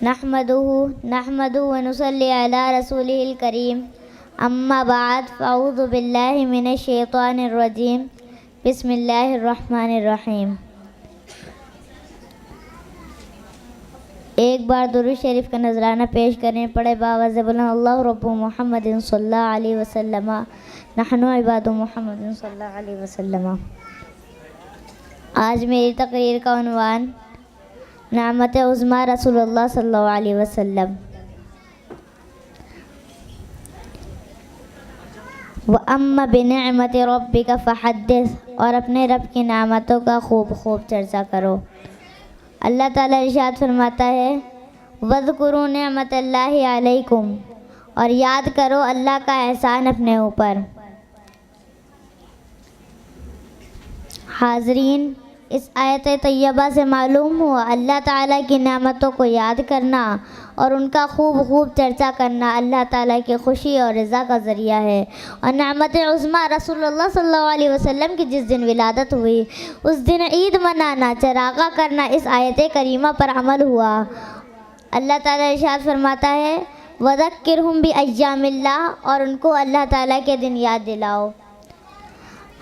نحمدہ ونصلی علی رسولہ الکریم اما بعد فاعوذ باللہ من الشیطان الرجیم بسم اللہ الرحمن الرحیم۔ ایک بار درود شریف کا نذرانہ پیش کریں، پڑھے باوازِ بلند اللہ رب محمد صلی اللہ علیہ وسلم نحن عباد محمد صلی اللہ علیہ وسلم۔ آج میری تقریر کا عنوان نعمت عظمیٰ رسول اللہ صلی اللہ علیہ وسلم۔ وَأَمَّا بِنِعْمَةِ رَبِّكَ فَحَدِّثْ، اور اپنے رب کی نعمتوں کا خوب چرچا کرو۔ اللہ تعالیٰ ارشاد فرماتا ہے وَاذْكُرُوا نِعْمَةَ اللَّهِ عَلَيْكُمْ، اور یاد کرو اللہ کا احسان اپنے اوپر۔ حاضرین، اس آیت طیبہ سے معلوم ہوا اللہ تعالیٰ کی نعمتوں کو یاد کرنا اور ان کا خوب چرچا کرنا اللہ تعالیٰ کی خوشی اور رضا کا ذریعہ ہے۔ اور نعمت عظمیٰ رسول اللہ صلی اللہ علیہ وسلم کی جس دن ولادت ہوئی اس دن عید منانا، چراغاں کرنا، اس آیت کریمہ پر عمل ہوا۔ اللہ تعالیٰ ارشاد فرماتا ہے وَذَكِّرْهُمْ بِأَيَّامِ اللَّهِ، اور ان کو اللہ تعالیٰ کے دن یاد دلاؤ۔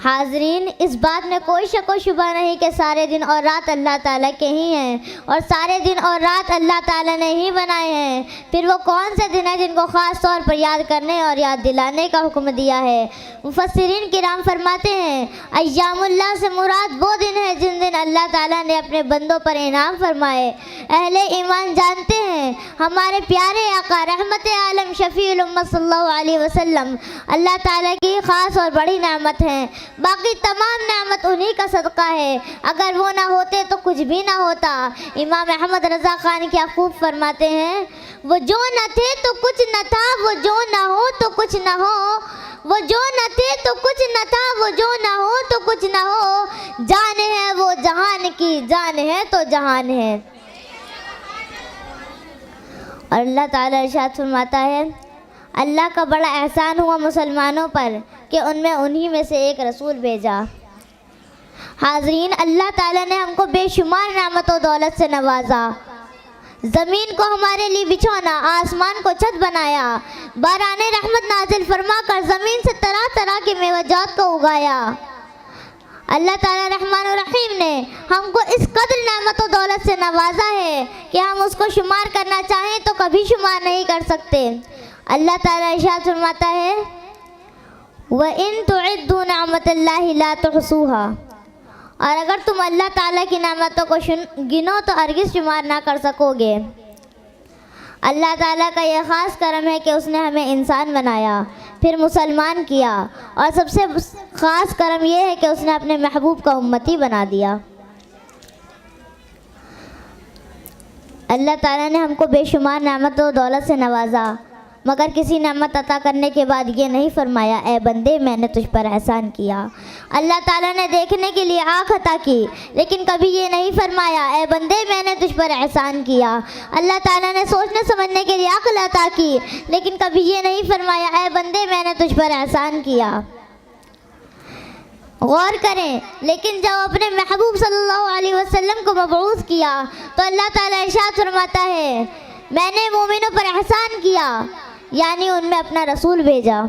حاضرین، اس بات میں کوئی شک و شبہ نہیں کہ سارے دن اور رات اللہ تعالیٰ کے ہی ہیں، اور سارے دن اور رات اللہ تعالیٰ نے ہی بنائے ہیں۔ پھر وہ کون سے دن ہیں جن کو خاص طور پر یاد کرنے اور یاد دلانے کا حکم دیا ہے؟ مفسرین کرام فرماتے ہیں ایام اللہ سے مراد وہ دن ہے جن دن اللہ تعالیٰ نے اپنے بندوں پر انعام فرمائے۔ اہل ایمان جانتے ہیں ہمارے پیارے آقا رحمت عالم شفیع الامت صلی اللہ علیہ وسلم اللہ تعالیٰ کی خاص اور بڑی نعمت ہیں۔ باقی تمام نعمت انہی کا صدقہ ہے، اگر وہ نہ ہوتے تو کچھ بھی نہ ہوتا۔ امام احمد رضا خان کیا خوب فرماتے ہیں وہ جو نہ تھے تو کچھ نہ تھا، وہ جو نہ ہو تو کچھ نہ ہو، وہ جو نہ تھے تو کچھ نہ تھا، وہ جو نہ ہو تو کچھ نہ ہو، جان ہے وہ جہان کی، جان ہے تو جہان ہے۔ اور اللہ تعالیٰ ارشاد فرماتا ہے اللہ کا بڑا احسان ہوا مسلمانوں پر کہ ان میں سے ایک رسول بھیجا۔ حاضرین، اللہ تعالیٰ نے ہم کو بے شمار نعمت و دولت سے نوازا۔ زمین کو ہمارے لیے بچھونا، آسمان کو چھت بنایا، باران رحمت نازل فرما کر زمین سے طرح کے میوہ جات کو اگایا۔ اللہ تعالیٰ رحمان الرحیم نے ہم کو اس قدر نعمت و دولت سے نوازا ہے کہ ہم اس کو شمار کرنا چاہیں تو کبھی شمار نہیں کر سکتے۔ اللہ تعالیٰ ارشاد فرماتا ہے وَإِن تُعِدُّوا نِعْمَةَ اللَّهِ لَا تُحْصُوهَا، اور اگر تم اللہ تعالیٰ کی نعمتوں کو گنو تو ہرگز شمار نہ کر سکو گے۔ اللہ تعالیٰ کا یہ خاص کرم ہے کہ اس نے ہمیں انسان بنایا، پھر مسلمان کیا، اور سب سے خاص کرم یہ ہے کہ اس نے اپنے محبوب کا امتی بنا دیا۔ اللہ تعالیٰ نے ہم کو بے شمار نعمت و دولت سے نوازا، مگر کسی نعمت عطا کرنے کے بعد یہ نہیں فرمایا اے بندے میں نے تجھ پر احسان کیا۔ اللہ تعالیٰ نے دیکھنے کے لیے آنکھ عطا کی، لیکن کبھی یہ نہیں فرمایا اے بندے میں نے تجھ پر احسان کیا۔ اللہ تعالیٰ نے سوچنے سمجھنے کے لیے عقل عطا کی، لیکن کبھی یہ نہیں فرمایا اے بندے میں نے تجھ پر احسان کیا۔ غور کریں، لیکن جب اپنے محبوب صلی اللہ علیہ وسلم کو مبعوث کیا تو اللہ تعالیٰ ارشاد فرماتا ہے میں نے مومنوں پر احسان کیا، یعنی ان میں اپنا رسول بھیجا۔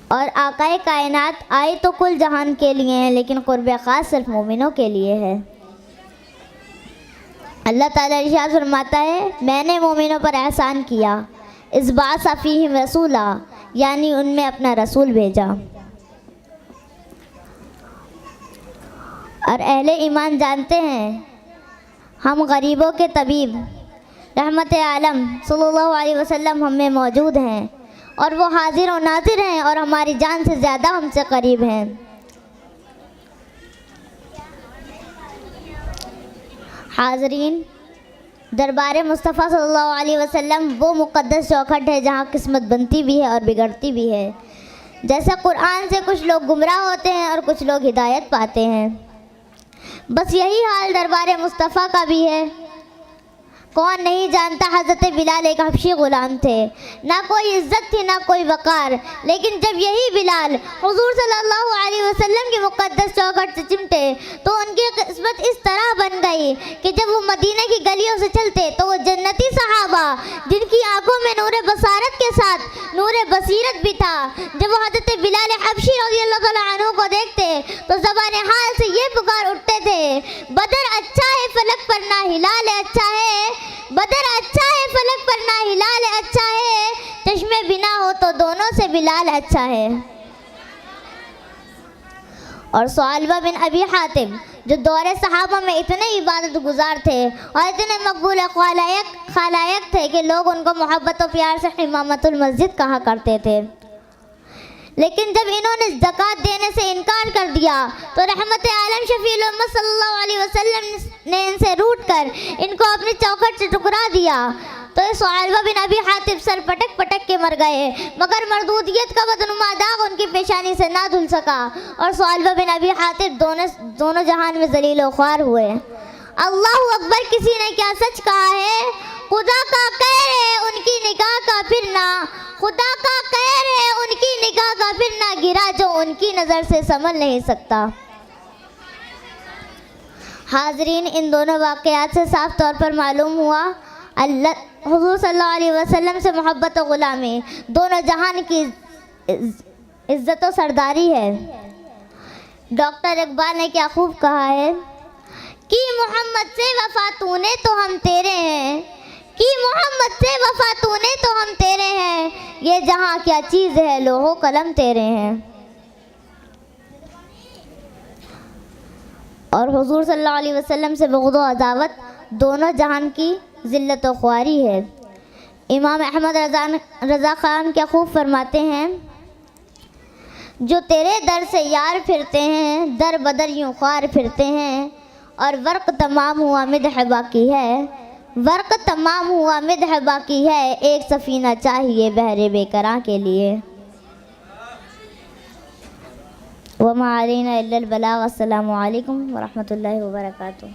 اور آقائے کائنات آئے تو کل جہان کے لیے ہیں، لیکن قرب خاص صرف مومنوں کے لیے ہے۔ اللہ تعالیٰ ارشاد فرماتا ہے میں نے مومنوں پر احسان کیا، اذ بعث فیہم رسولا، یعنی ان میں اپنا رسول بھیجا۔ اور اہل ایمان جانتے ہیں ہم غریبوں کے طبیب رحمت عالم صلی اللہ علیہ وسلم ہم میں موجود ہیں، اور وہ حاضر و ناظر ہیں اور ہماری جان سے زیادہ ہم سے قریب ہیں۔ حاضرین، دربار مصطفیٰ صلی اللہ علیہ وسلم وہ مقدس چوکھٹ ہے جہاں قسمت بنتی بھی ہے اور بگڑتی بھی ہے۔ جیسا قرآن سے کچھ لوگ گمراہ ہوتے ہیں اور کچھ لوگ ہدایت پاتے ہیں، بس یہی حال دربار مصطفیٰ کا بھی ہے۔ کون نہیں جانتا حضرت بلال ایک حبشی غلام تھے، نہ کوئی عزت تھی نہ کوئی وقار، لیکن جب یہی بلال حضور صلی اللہ علیہ وسلم کی مقدس چوکھٹ سے چمٹے تو ان کی قسمت اس طرح بن گئی کہ جب وہ مدینہ کی گلیوں سے چلتے تو وہ جنتی صحابہ جن کی آنکھوں میں نور بصارت کے ساتھ نور بصیرت بھی تھا، جب وہ حضرت بلال حبشی رضی اللہ تعالیٰ عنہ کو دیکھتے تو زبان حال سے یہ پکار اٹھتے تھے، بدر اچھا ہے فلک پر نہ ہلال اچھا ہے، بدر اچھا ہے فلک پر نہ ہلال اچھا ہے، چشمے بنا ہو تو دونوں سے بلال اچھا ہے۔ اور ثعلبہ بن ابی حاتم جو دور صحابہ میں اتنے عبادت گزار تھے اور اتنے مقبول خلائق تھے کہ لوگ ان کو محبت و پیار سے امامۃ المسجد کہا کرتے تھے، لیکن جب انہوں نے زکوٰۃ دینے سے انکار کر دیا تو رحمت عالم شفیع الامت صلی اللہ علیہ وسلم نے ان سے روٹ کر ان کو اپنی چوکھٹ سے ٹکرا دیا، تو ثعلبہ بن ابی حاتم سر پٹک پٹک کے مر گئے، مگر مردودیت کا بدنما داغ ان کی پیشانی سے نہ دھل سکا اور ثعلبہ بن ابی حاتم دونوں جہان میں ذلیل و خوار ہوئے۔ اللہ اکبر، کسی نے کیا سچ کہا ہے، خدا کا قہر ہے ان کی نگاہ کا پھرنا، خدا کا قہر ہے ان کی نگاہ کا پھرنا، گرا جو ان کی نظر سے سنبھل نہیں سکتا۔ حاضرین، ان دونوں واقعات سے صاف طور پر معلوم ہوا حضور صلی اللہ علیہ وسلم سے محبت و غلامی دونوں جہان کی عزت و سرداری ہے۔ ڈاکٹر اقبال نے کیا خوب کہا ہے، کی محمد سے وفا تو نے تو ہم تیرے ہیں، کی محمد سے وفا تو نے تو ہم تیرے ہیں، یہ جہاں کیا چیز ہے لوح و قلم تیرے ہیں۔ اور حضور صلی اللہ علیہ وسلم سے بغض و عداوت دونوں جہان کی ذلت و خواری ہے۔ امام احمد رضا خان کیا خوب فرماتے ہیں، جو تیرے در سے یار پھرتے ہیں در بدر یوں خوار پھرتے ہیں، اور ورق تمام ہوا مدح باقی ہے، ورق تمام ہوا مدح باقی ہے، ایک سفینہ چاہیے بحر بے کراں کے لیے۔ وما علینا الا البلاغ۔ السلام علیکم ورحمۃ اللہ وبرکاتہ۔